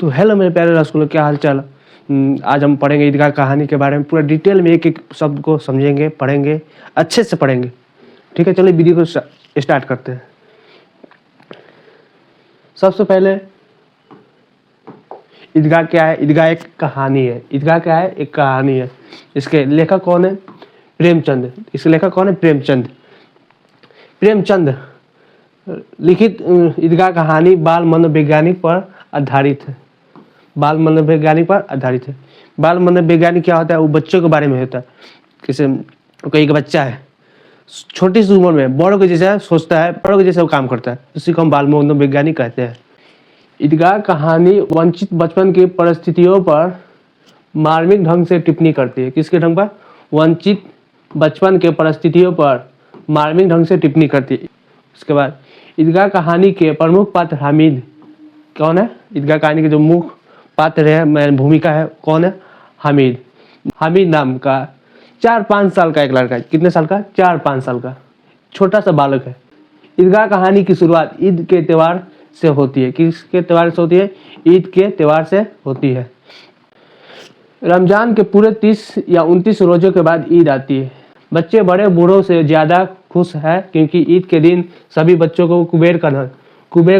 तो हेलो मेरे प्यारे रसगुल्ले, क्या हाल चाल। आज हम पढ़ेंगे ईदगाह कहानी के बारे में, पूरा डिटेल में एक एक शब्द को समझेंगे, पढ़ेंगे, अच्छे से पढ़ेंगे। ठीक है, चलिए वीडियो को स्टार्ट करते हैं। सबसे पहले ईदगाह क्या है? ईदगाह एक कहानी है। ईदगाह क्या है? एक कहानी है। इसके लेखक कौन है? प्रेमचंद। इसके लेखक कौन है? प्रेमचंद। प्रेमचंद लिखित ईदगाह कहानी बाल मनोवैज्ञानिक पर आधारित है। बाल मनोवैज्ञानिक पर आधारित है। बाल मनोवैज्ञानिक क्या होता है? वो बच्चों के बारे में होता है। किसी कोई एक बच्चा है, छोटी सी उम्र में बड़ों के जैसा सोचता है, बड़ों के जैसा वो काम करता है, उसी को हम बाल मनोवैज्ञानिक कहते हैं। ईदगाह कहानी वंचित बचपन की परिस्थितियों पर मार्मिक ढंग से टिप्पणी करती है। किसके ढंग पर? वंचित बचपन के परिस्थितियों पर मार्मिक ढंग से टिप्पणी करती है। उसके बाद ईदगाह कहानी के प्रमुख पात्र हामिद कौन है? ईदगाह कहानी के जो मुख्य पात्र है, भूमिका है, कौन है? हामिद। हामिद नाम का 4-5 साल का एक लड़का है। कितने साल का? 4-5 साल का छोटा सा बालक है। ईदगाह कहानी की शुरुआत ईद के त्योहार से होती है। किसके त्योहार से होती है? ईद के त्योहार से होती है। रमजान के पूरे 30 या 29 रोजों के बाद ईद आती है। बच्चे बड़े बूढ़ों से ज्यादा खुश है क्योंकि ईद के दिन सभी बच्चों को कुबेर का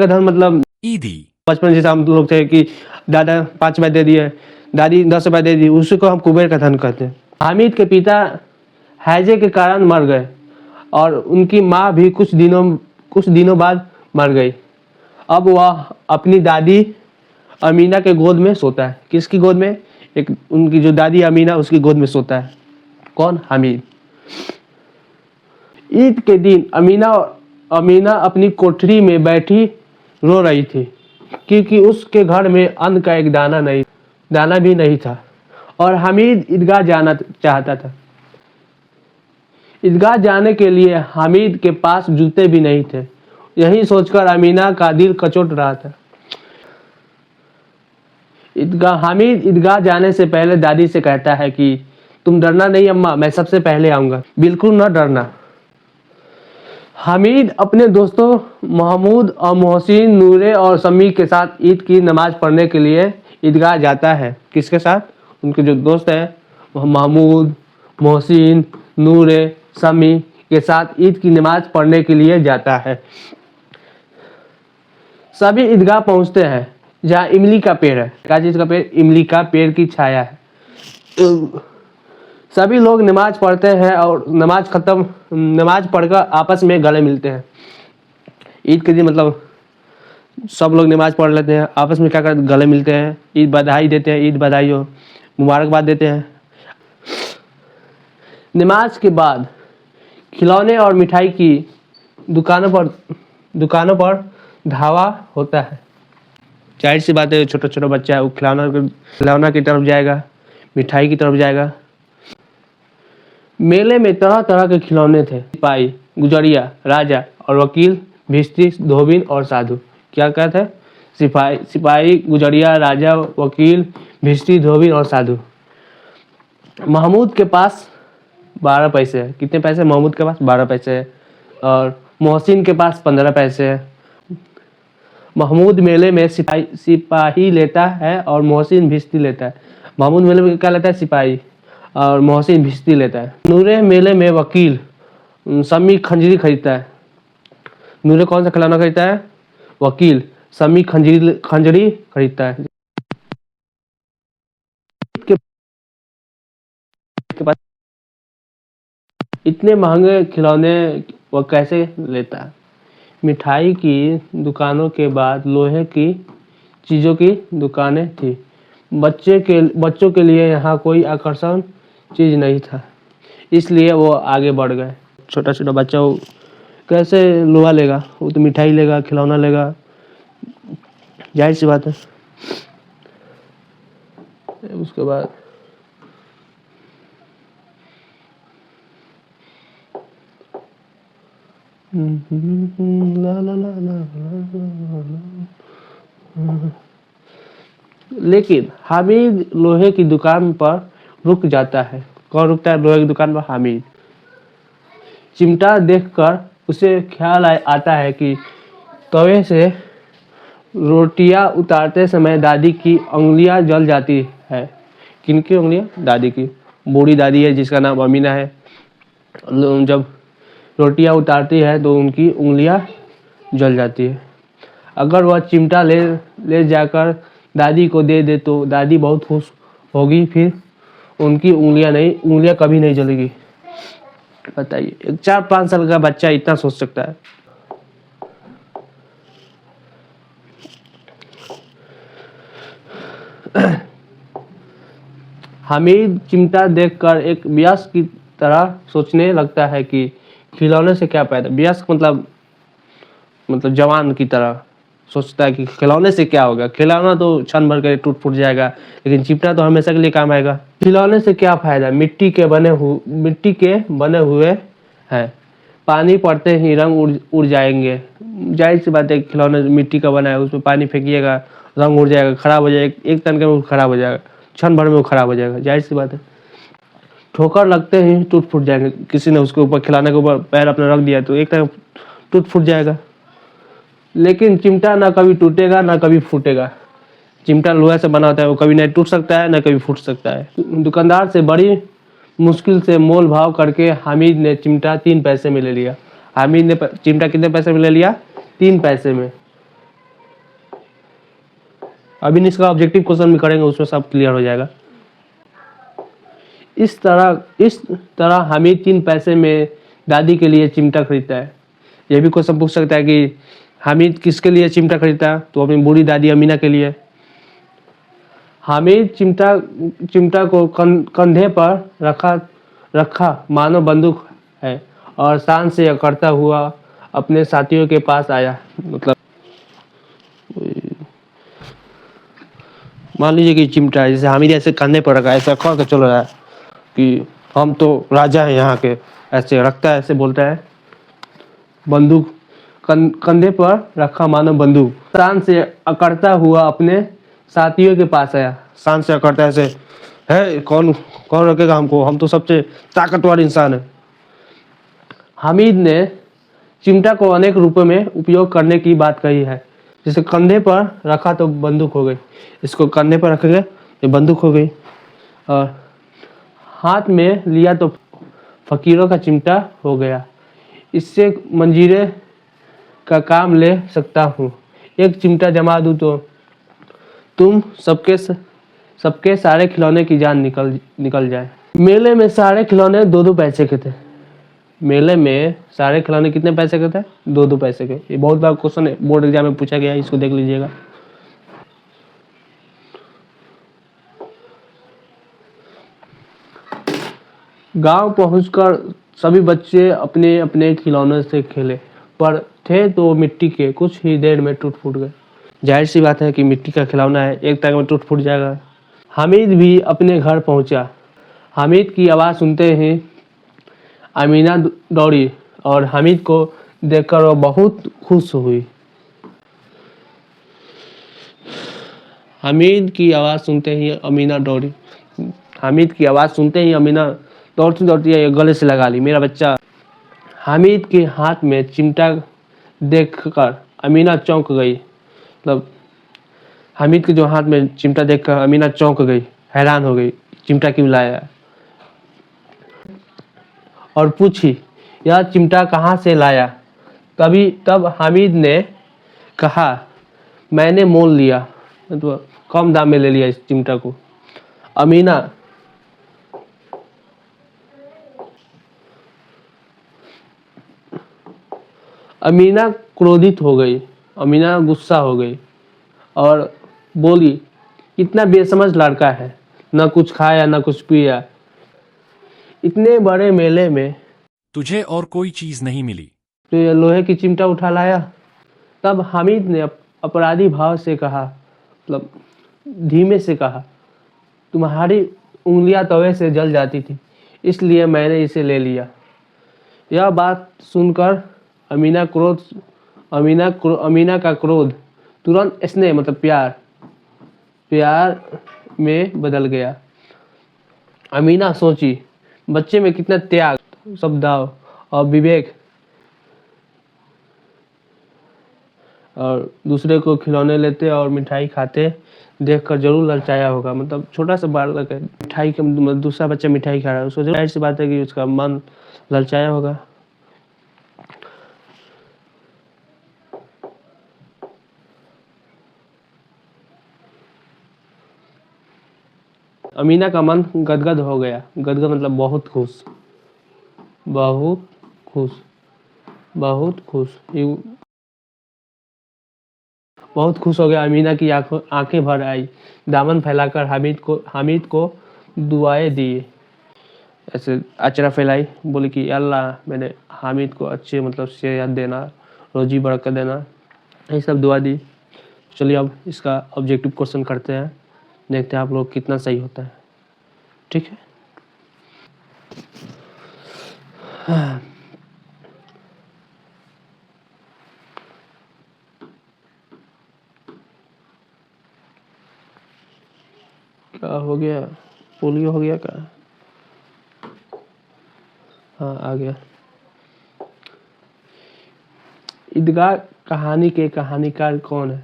धन मतलब ईदी। बचपन जैसे हम लोग थे कि दादा 5 रुपए दे दिए, दादी 10 रुपए दे दी, उसी को हम कुबेर का धन कहते हैं। हामिद के पिता हैजे के कारण मर गए और उनकी माँ भी कुछ दिनों बाद मर गई। अब वह अपनी दादी अमीना के गोद में सोता है। किसकी गोद में? एक उनकी जो दादी अमीना, उसकी गोद में सोता है। कौन? हामिद। ईद के दिन अमीना अपनी कोठरी में बैठी रो रही थी क्योंकि उसके घर में अन्न का एक दाना भी नहीं था और हामिद ईदगाह जाना चाहता था। ईदगाह जाने के लिए हामिद के पास जूते भी नहीं थे। यही सोचकर अमीना का दिल कचोट रहा था। हामिद ईदगाह जाने से पहले दादी से कहता है कि तुम डरना नहीं अम्मा, मैं सबसे पहले आऊंगा, बिल्कुल न डरना। हामिद अपने दोस्तों महमूद और मोहसिन, नूरे और समी के साथ ईद की नमाज पढ़ने के लिए ईदगाह जाता है। किसके साथ? उनके जो दोस्त हैं महमूद, मोहसिन, नूरे, समी के साथ ईद की नमाज पढ़ने के लिए जाता है। सभी ईदगाह पहुंचते हैं जहाँ इमली का पेड़ है। क्या चीज का पेड़? इमली का पेड़ की छाया है। सभी लोग नमाज पढ़ते हैं और नमाज पढ़कर आपस में गले मिलते हैं। ईद के दिन मतलब सब लोग नमाज पढ़ लेते हैं, आपस में क्या करते? गले मिलते हैं, ईद बधाई देते हैं, ईद बधाई हो, मुबारकबाद देते हैं। नमाज के बाद खिलौने और मिठाई की दुकानों पर धावा होता है। जाहिर सी बात है, छोटा छोटा बच्चा है, वो खिलौना की तरफ जाएगा, मिठाई की तरफ जाएगा। मेले में तरह तरह के खिलौने थे। सिपाही, गुजरिया, राजा और वकील, भिश्ती, धोबिन और साधु। क्या कहते हैं? सिपाही, गुजरिया, राजा, वकील, भिश्ती, धोबिन और साधु। महमूद के पास 12 पैसे है। कितने पैसे? महमूद के पास 12 पैसे है और मोहसिन के पास 15 पैसे है। महमूद मेले में सिपाही लेता है और मोहसिन भिश्ती लेता है। महमूद मेले में क्या लेता है? सिपाही, और मोहसिन भिश्ती लेता है। नूरे मेले में वकील, समी खंजरी खरीदता है। नूरे कौन सा खिलौना खरीदता है? वकील। समी खंजरी खरीदता है। के पास इतने महंगे खिलौने वह कैसे लेता है? मिठाई की दुकानों के बाद लोहे की चीजों की दुकानें थी। बच्चों के लिए यहाँ कोई आकर्षण चीज नहीं था, इसलिए वो आगे बढ़ गए। छोटा छोटा बच्चा वो कैसे लोहा लेगा? वो तो मिठाई लेगा, खिलौना लेगा, जाहिर सी बात है। उसके बाद लेकिन हामिद लोहे की दुकान पर रुक जाता है। कौन रुकता है लोहे की दुकान पर? हामिद। चिमटा देखकर उसे ख्याल आता है कि तवे से रोटियां उतारते समय दादी की उंगलियां जल जाती है। किनकी उंगलियां? दादी की। बूढ़ी दादी है जिसका नाम अमीना है। जब रोटियां उतारती है तो उनकी उंगलियां जल जाती है। अगर वह चिमटा ले ले जाकर दादी को दे दे तो दादी बहुत खुश होगी, फिर उनकी उंगलियां कभी नहीं जलेगी। बताइए, एक 4-5 साल का बच्चा इतना सोच सकता है। हामिद चिमटा देखकर एक वयस्क की तरह सोचने लगता है कि खिलौने से क्या फायदा। वयस्क मतलब जवान की तरह सोचता है कि खिलौने से क्या होगा। खिलौना तो क्षण भर के टूट फूट जाएगा, लेकिन चिमटा तो हमेशा के लिए काम आएगा। खिलौने से क्या फायदा? मिट्टी के बने हुए हैं। पानी पड़ते ही रंग उड़ जाएंगे। जाहिर सी बात है, खिलौने मिट्टी का बना है, उसमें पानी फेंकिएगा, रंग उड़ जाएगा, खराब हो जाएगा। एक तन के में खराब हो जाएगा, क्षण भर में वो खराब हो जाएगा। जाहिर सी बात है। ठोकर लगते ही टूट फूट जाएंगे। किसी ने उसके ऊपर, खिलौने के ऊपर पैर अपना रख दिया तो एक तरह टूट फूट जाएगा। लेकिन चिमटा ना कभी टूटेगा ना कभी फूटेगा। चिमटा लोहे से बना होता है, वो कभी नहीं टूट सकता है ना कभी फूट सकता है। दुकानदार से बड़ी मुश्किल से मोल भाव करके हामिद ने चिमटा 3 पैसे में ले लिया। हामिद ने चिमटा कितने पैसे में ले लिया? 3 पैसे में। अभी इसका ऑब्जेक्टिव क्वेश्चन भी करेंगे, उसमें सब क्लियर हो जाएगा। इस तरह हामिद 3 पैसे में दादी के लिए चिमटा खरीदता है। यह भी क्वेश्चन पूछ सकता है कि हामिद किसके लिए चिमटा खरीदता? तो अपनी बूढ़ी दादी अमीना के लिए। हामिद चिमटा को कंधे पर रखा मानो बंदूक है और शान से अकड़ता हुआ अपने साथियों के पास आया। मतलब मान लीजिए कि चिमटा जैसे हामिद ऐसे कंधे पर रखा, ऐसा खड़ के चल रहा है कि हम तो राजा हैं यहाँ के, ऐसे रखता है, ऐसे बोलता है। बंदूक कंधे पर रखा मानो बंदूक, शान से अकड़ता हुआ अपने साथियों के पास आया। शान से अकड़ता ऐसे है, कौन रखेगा हमको, हम तो सबसे ताकतवर इंसान है। हामिद ने चिमटा को अनेक रूपों में उपयोग करने की बात कही है। जैसे कंधे पर रखा तो बंदूक हो गई, इसको कंधे पर रखेंगे ये बंदूक हो गई, और हाथ में लिया तो फकीरों का चिमटा हो गया। इससे मंजीरे का काम ले सकता हूँ। एक चिमटा जमा दूँ तो तुम सबके सारे खिलौने की जान निकल जाए। मेले में सारे खिलौने 2-2 पैसे के थे। मेले में सारे खिलौने कितने पैसे के थे? 2-2 पैसे के। ये बहुत बार क्वेश्चन है, बोर्ड एग्जाम में पूछा गया है, इसको देख लीजिएगा। गांव पहुंचकर सभी बच्चे अपने अपने खिलौनों से खेले, पर थे तो मिट्टी के, कुछ ही देर में टूट फूट गए। जाहिर सी बात है कि मिट्टी का खिलौना है, एक तक में टूट फूट जाएगा। हामिद भी अपने घर पहुंचा। हामिद की आवाज़ सुनते ही अमीना दौड़ी और हामिद को देखकर वह बहुत खुश हुई। हामिद की आवाज़ सुनते ही अमीना दौड़ी। हामिद की आवाज़ सुनते ही अमीना दौड़ती दौड़ती गले से लगा ली, मेरा बच्चा। हामिद के हाथ में चिमटा देखकर अमीना चौंक गई। मतलब हामिद के जो हाथ में चिमटा देखकर अमीना चौंक गई, हैरान हो गई, चिमटा क्यों लाया, और पूछी यह चिमटा कहाँ से लाया। तब हामिद ने कहा मैंने मोल लिया, तो कम दाम में ले लिया इस चिमटा को। अमीना क्रोधित हो गई, अमीना गुस्सा हो गई और बोली इतना बेसमझ लड़का है, न कुछ खाया न कुछ पिया, इतने बड़े मेले में तुझे और कोई चीज नहीं मिली तो ये लोहे की चिमटा उठा लाया। तब हामिद ने अपराधी भाव से कहा, मतलब धीमे से कहा, तुम्हारी उंगलियां तवे से जल जाती थी, इसलिए मैंने इसे ले लिया। यह बात सुनकर अमीना का क्रोध तुरंत स्नेह मतलब प्यार में बदल गया। अमीना सोची बच्चे में कितना त्याग, सद्भाव और विवेक। और दूसरे को खिलौने लेते और मिठाई खाते देखकर जरूर ललचाया होगा। मतलब छोटा सा बालक है, मिठाई के मतलब दूसरा बच्चा मिठाई खा रहा है, उसको जाहिर सी बात है कि उसका मन ललचाया होगा। अमीना का मन गदगद हो गया। गदगद मतलब बहुत खुश, बहुत खुश, बहुत खुश। बहुत खुश हो गया। अमीना की आंखें भर आई। दामन फैलाकर हामिद को दुआएं दी। ऐसे अचरा फैलाई, बोले कि अल्लाह मैंने हामिद को अच्छे मतलब सेहत देना, रोजी बरकत देना, यही सब दुआ दी। चलिए अब इसका ऑब्जेक्टिव क्वेश्चन करते हैं, देखते हैं आप लोग कितना सही होता है। ठीक है। क्या हो गया? पोलियो हो गया क्या? हाँ आ गया। ईदगाह कहानी के कहानीकार कौन है?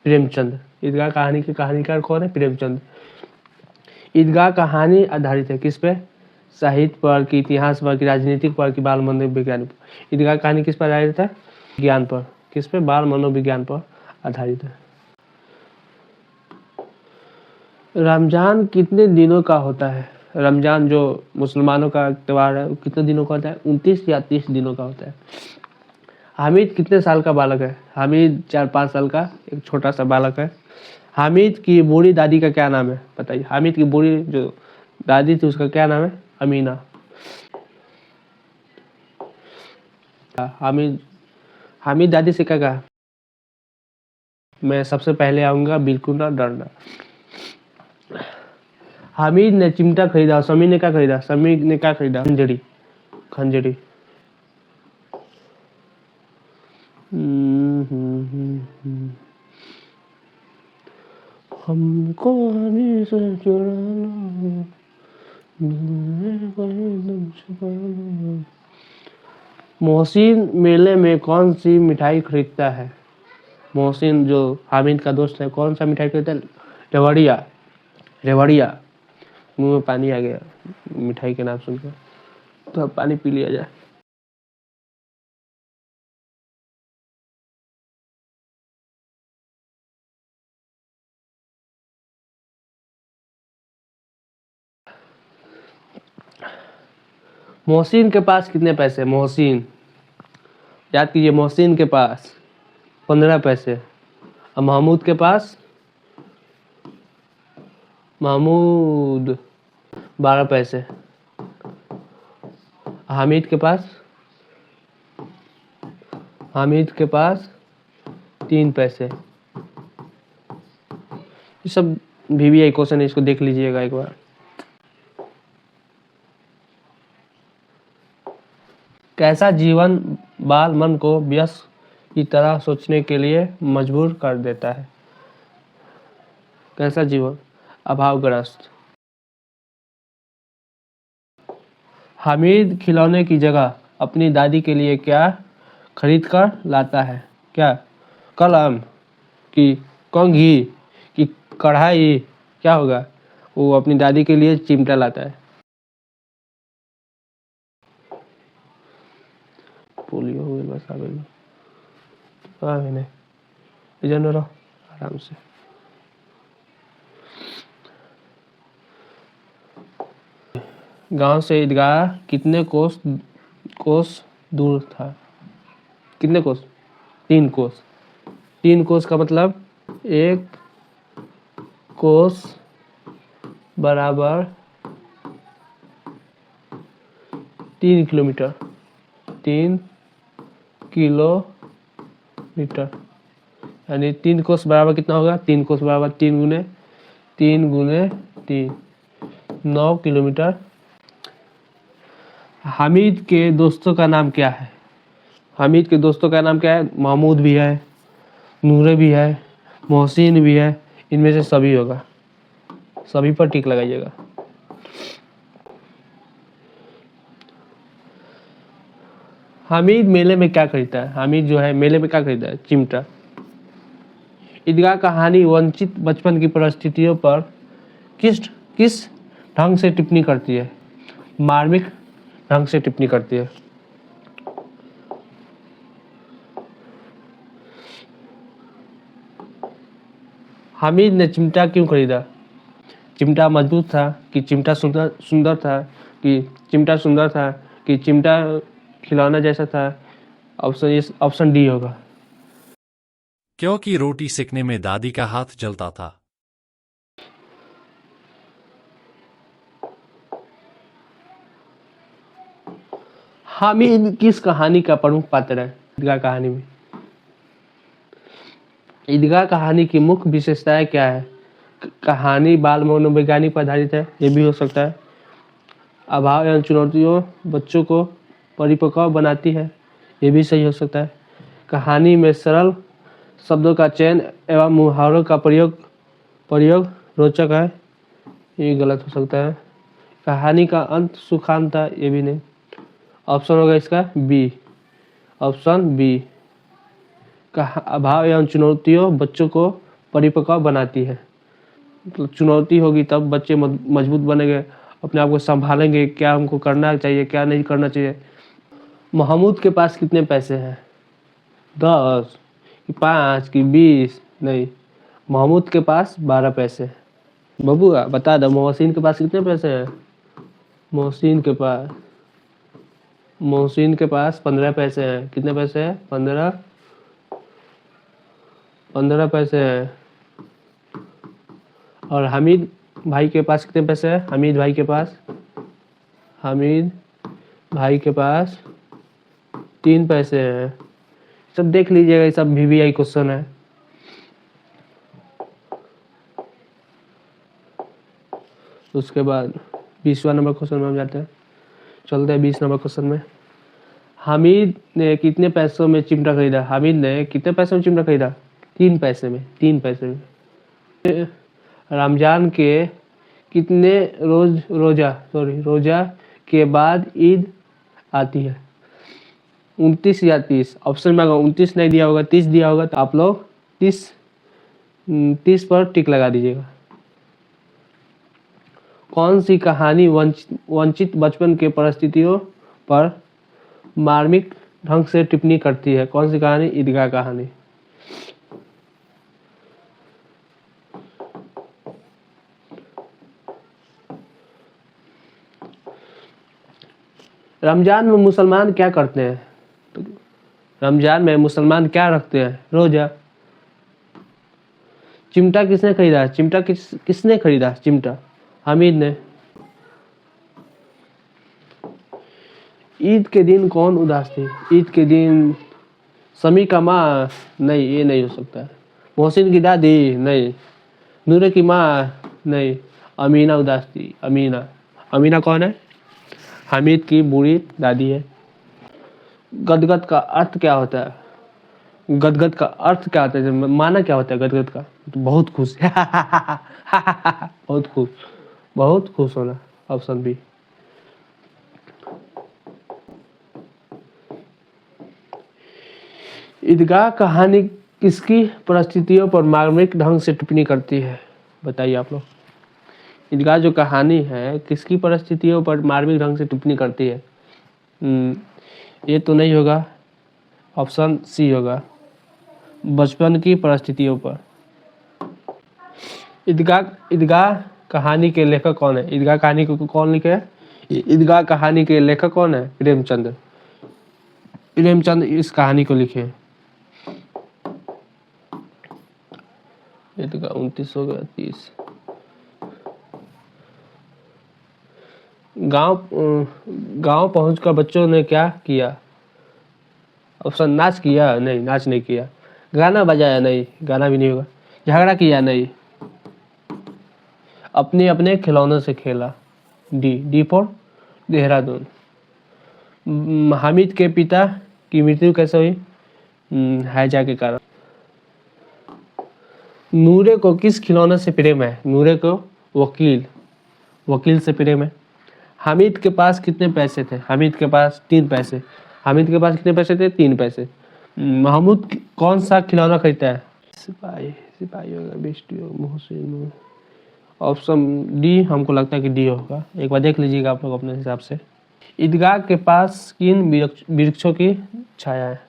प्रेमचंद। ईदगाह कहानी के कहानीकार कौन है? प्रेमचंद। ईदगाह कहानी आधारित है किस पे? साहित्य पर, कि इतिहास पर, कि राजनीतिक पर, कि बाल मनोविज्ञान पर? ईदगाह कहानी किस पर आधारित है? विज्ञान पर। किस पे? बाल मनोविज्ञान पर आधारित है। रमजान कितने दिनों का होता है? रमजान जो मुसलमानों का त्योहार है, वो कितने दिनों का होता है? 29 या 30 दिनों का होता है। हामिद कितने साल का बालक है? हामिद 4-5 साल का एक छोटा सा बालक है। हामिद की बूढ़ी दादी का क्या नाम है? बताइए। हामिद की बूढ़ी जो दादी थी उसका क्या नाम है? अमीना। हामिद हामिद दादी से क्या कहा? मैं सबसे पहले आऊंगा, बिल्कुल ना डरना। हामिद ने चिमटा खरीदा, समीर ने क्या खरीदा? समीर ने क्या खरीदा? खंजरी। खंजरी। हमको हनी से चुराना, मोहसिन मेले में कौन सी मिठाई खरीदता है? मोहसिन जो हामिद का दोस्त है, कौन सा मिठाई खरीदता है? रेवड़िया। रेवड़िया। मुंह में पानी आ गया मिठाई के नाम सुनकर, तो अब पानी पी लिया जाए। मोहसिन के पास कितने पैसे? मोहसिन, याद कीजिए, मोहसिन के पास 15 पैसे। और महमूद के पास, महमूद 12 पैसे। हामिद के पास, हामिद के पास 3 पैसे। ये सब VVI क्वेश्चन है, इसको देख लीजिएगा एक बार। कैसा जीवन बाल मन को व्यस्त की तरह सोचने के लिए मजबूर कर देता है? कैसा जीवन? अभावग्रस्त। हामिद खिलौने की जगह अपनी दादी के लिए क्या खरीद कर लाता है? क्या? कलम, कि कंघी, कि कढ़ाई? क्या होगा? वो अपनी दादी के लिए चिमटा लाता है। पोलियो हो गया, बस आ गई। मैंने इधर रहो आराम से। गांव से ईदगाह कितने कोस दूर था? कितने कोस? 3 कोस। 3 कोस का मतलब 1 कोस बराबर 3 किलोमीटर। 3 किलोमीटर यानी 3 कोस बराबर कितना होगा? 3 कोस बराबर 3 गुने 3 गुने 3, 9 किलोमीटर। हामिद के दोस्तों का नाम क्या है? हामिद के दोस्तों का नाम क्या है? महमूद भी है, नूरे भी है, मोहसिन भी है। इनमें से सभी होगा, सभी पर टिक लगाइएगा। हामिद मेले में क्या खरीदता है? हामिद जो है मेले में क्या खरीदा है? चिमटा। ईदगाह कहानी वंचित बचपन की परिस्थितियों पर किस किस ढंग से टिप्पणी करती है? मार्मिक ढंग से टिप्पणी करती है। हामिद ने चिमटा क्यों खरीदा? चिमटा मजबूत था कि चिमटा सुंदर था कि चिमटा सुंदर था कि चिमटा खिलौना जैसा था? ऑप्शन डी होगा। क्योंकि रोटी सेकने में दादी का हाथ जलता था। हामिद किस कहानी का प्रमुख पात्र है ईदगाह कहानी में? ईदगाह कहानी की मुख्य विशेषताएं क्या है? कहानी बाल मनोवैज्ञानिक पर आधारित है, ये भी हो सकता है। अभाव एवं चुनौतियों बच्चों को परिपक्व बनाती है, ये भी सही हो सकता है। कहानी में सरल शब्दों का चयन एवं मुहावरों का प्रयोग रोचक है, ये गलत हो सकता है। कहानी का अंत सुखांत था, ये भी नहीं। ऑप्शन होगा इसका बी, ऑप्शन बी। अभाव एवं चुनौतियों बच्चों को परिपक्व बनाती है, मतलब चुनौती होगी तब बच्चे मजबूत बनेंगे, अपने आप को संभालेंगे, क्या हमको करना चाहिए क्या नहीं करना चाहिए। महमूद के पास कितने पैसे हैं? 10 कि 5 कि 20? नहीं, महमूद के पास 12 पैसे हैं। बबुआ बता दो, मोहसिन के पास कितने पैसे हैं? मोहसिन के पास 15 पैसे हैं। कितने पैसे हैं? 15 पैसे हैं। और हामिद भाई के पास कितने पैसे हैं? हामिद भाई के पास 3 पैसे हैं। सब देख लीजिएगा, ये सब VVI क्वेश्चन है। उसके बाद 20वां नंबर क्वेश्चन में हम जाते हैं, चलते हैं 20 नंबर क्वेश्चन में। हामिद ने कितने पैसों में चिमटा खरीदा? हामिद ने कितने पैसों में चिमटा खरीदा? 3 पैसे में। रमजान के कितने रोजा के बाद ईद आती है? 29 या 30? ऑप्शन में अगर 29 नहीं दिया होगा 30 दिया होगा तो आप लोग 30 पर टिक लगा दीजिएगा। कौन सी कहानी वंचित बचपन के परिस्थितियों पर मार्मिक ढंग से टिप्पणी करती है? कौन सी कहानी? ईदगाह कहानी। रमजान में मुसलमान क्या करते हैं? रमजान में मुसलमान क्या रखते हैं? रोजा। चिमटा किसने खरीदा? किसने खरीदा चिमटा? हामिद ने। ईद के दिन कौन उदास थी? ईद के दिन समी का माँ? नहीं, ये नहीं हो सकता है। मोहसिन की दादी? नहीं। नूरे की माँ? नहीं। अमीना उदास थी। अमीना कौन है? हामिद की बूढ़ी दादी है। गदगद का अर्थ क्या होता है? गदगद का अर्थ क्या होता है? माना क्या होता है गदगद का? तो बहुत खुश। बहुत खुश होना। Option B. ईदगाह कहानी किसकी परिस्थितियों पर मार्मिक ढंग से टिप्पणी करती है? बताइए आप लोग। ईदगाह जो कहानी है किसकी परिस्थितियों पर मार्मिक ढंग से टिप्पणी करती है? ये तो नहीं होगा, ऑप्शन सी होगा, बचपन की परिस्थितियों पर। ईदगाह कहानी के लेखक कौन है? ईदगाह कहानी को कौन लिखे है? ईदगाह कहानी के लेखक कौन है? प्रेमचंद इस कहानी को लिखे। ईदगाह 29 हो गया, 30। गांव पहुंचकर बच्चों ने क्या किया? ऑप्शन नाच किया? नहीं, नाच नहीं किया। गाना बजाया? नहीं, गाना भी नहीं होगा। झगड़ा किया? नहीं। अपने अपने खिलौनों से खेला। D for Dehradun. हामिद के पिता की मृत्यु कैसे हुई? हैजा के कारण। नूरे को किस खिलौने से प्रेम है? नूरे को वकील से प्रेम है। हामिद के पास कितने पैसे थे? हामिद के पास 3 पैसे। हामिद के पास कितने पैसे थे? 3 पैसे। महमूद कौन सा खिलौना खरीदता है? सिपाही, सिपाही होगा, बिष्टी होगा, मोहसिन। ऑप्शन डी हमको लगता है कि डी होगा। एक बार देख लीजिएगा आप लोग अपने हिसाब से। ईदगाह के पास किन वृक्षों की छाया है?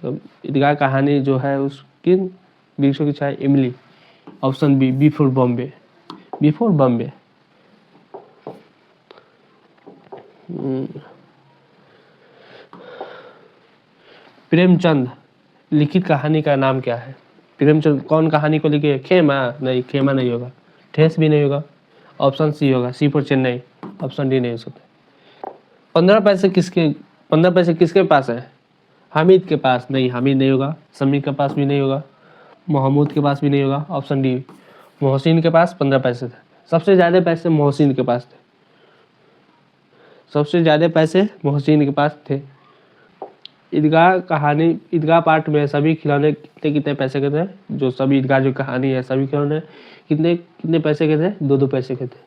तो ईदगाह कहानी जो है उस किन वृक्षों की छाया? इमली। Option B, before Bombay. Before Bombay. Premchand लिखित कहानी का नाम क्या है? प्रेमचंद कौन कहानी को लिखे? खेमा? नहीं, खेमा नहीं होगा। ठेस भी नहीं होगा। ऑप्शन सी होगा, सी फॉर चेन्नई। ऑप्शन डी नहीं हो सकता। 15 पैसे किसके पास है? हामिद के पास। नहीं, हामिद नहीं होगा। समीर के पास भी नहीं होगा। महमूद के पास भी नहीं होगा। ऑप्शन डी, मोहसिन के पास 15 पैसे थे। सबसे ज्यादा पैसे मोहसिन के पास थे। सबसे ज्यादा पैसे मोहसिन के पास थे। ईदगाह कहानी, ईदगाह पार्ट में सभी खिलौने कितने कितने पैसे के थे? जो सभी ईदगाह जो कहानी है सभी खिलौने कितने कितने पैसे के थे? 2-2 पैसे के थे।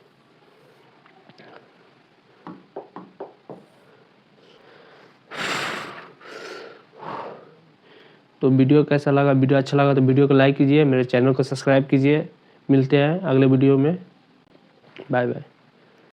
तो वीडियो कैसा लगा? वीडियो अच्छा लगा तो वीडियो को लाइक कीजिए, मेरे चैनल को सब्सक्राइब कीजिए। मिलते हैं अगले वीडियो में। Bye bye.